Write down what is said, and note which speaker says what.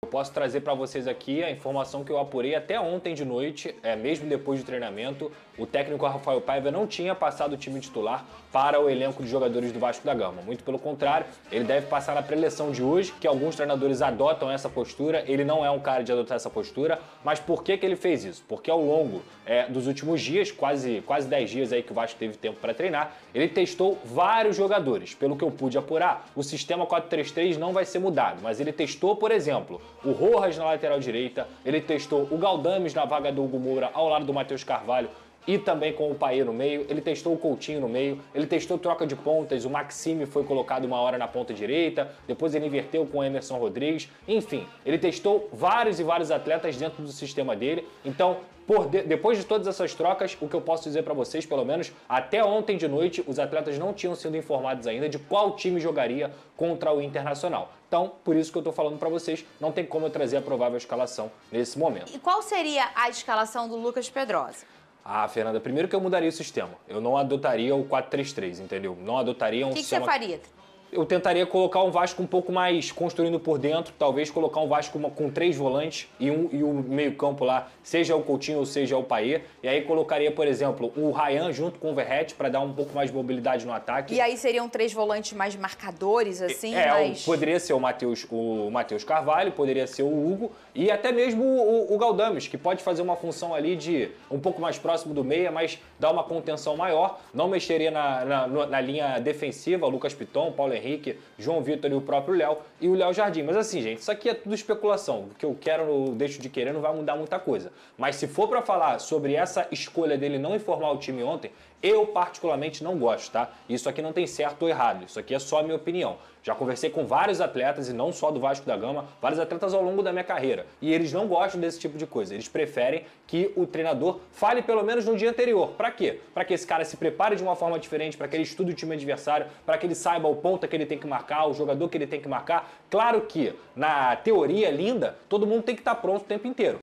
Speaker 1: Eu posso trazer para vocês aqui a informação que eu apurei até ontem de noite, mesmo depois do treinamento, o técnico Rafael Paiva não tinha passado o time titular para o elenco de jogadores do Vasco da Gama. Muito pelo contrário, ele deve passar na pré-eleção de hoje, que alguns treinadores adotam essa postura, ele não é um cara de adotar essa postura, mas por que ele fez isso? Porque ao longo dos últimos dias, quase 10 dias aí que o Vasco teve tempo para treinar, ele testou vários jogadores. Pelo que eu pude apurar, o sistema 4-3-3 não vai ser mudado, mas ele testou, por exemplo, o Rojas na lateral direita, ele testou o Galdames na vaga do Hugo Moura ao lado do Matheus Carvalho e também com o Payet no meio, ele testou o Coutinho no meio, ele testou troca de pontas, o Maxime foi colocado uma hora na ponta direita, depois ele inverteu com o Emerson Rodrigues, enfim, ele testou vários e vários atletas dentro do sistema dele, então depois de todas essas trocas, o que eu posso dizer para vocês, pelo menos até ontem de noite, os atletas não tinham sido informados ainda de qual time jogaria contra o Internacional. Então, por isso que eu estou falando para vocês, não tem como eu trazer a provável escalação nesse momento.
Speaker 2: E qual seria a escalação do Lucas Pedrosa?
Speaker 1: Ah, Fernanda, primeiro que eu mudaria o sistema. Eu não adotaria o 4-3-3, entendeu? Não adotaria um sistema...
Speaker 2: O que você faria?
Speaker 1: Eu tentaria colocar um Vasco um pouco mais construindo por dentro, talvez colocar um Vasco com 3 volantes e o meio-campo lá, seja o Coutinho ou seja o Payet. E aí colocaria, por exemplo, o Ryan junto com o Verratti para dar um pouco mais de mobilidade no ataque.
Speaker 2: E aí seriam 3 volantes mais marcadores, assim?
Speaker 1: Poderia ser o Matheus Carvalho, poderia ser o Hugo e até mesmo o Galdames, que pode fazer uma função ali de um pouco mais próximo do meia, mas dar uma contenção maior. Não mexeria na linha defensiva, o Lucas Piton, Paulo Henrique, João Vitor e o próprio Léo e o Léo Jardim. Mas assim, gente, isso aqui é tudo especulação. O que eu quero, eu deixo de querer, não vai mudar muita coisa. Mas se for para falar sobre essa escolha dele não informar o time ontem, eu particularmente não gosto, tá? Isso aqui não tem certo ou errado, isso aqui é só a minha opinião. Já conversei com vários atletas, e não só do Vasco da Gama, vários atletas ao longo da minha carreira. E eles não gostam desse tipo de coisa. Eles preferem que o treinador fale pelo menos no dia anterior. Para quê? Para que esse cara se prepare de uma forma diferente, para que ele estude o time adversário, para que ele saiba o ponta que ele tem que marcar, o jogador que ele tem que marcar. Claro que, na teoria linda, todo mundo tem que estar pronto o tempo inteiro.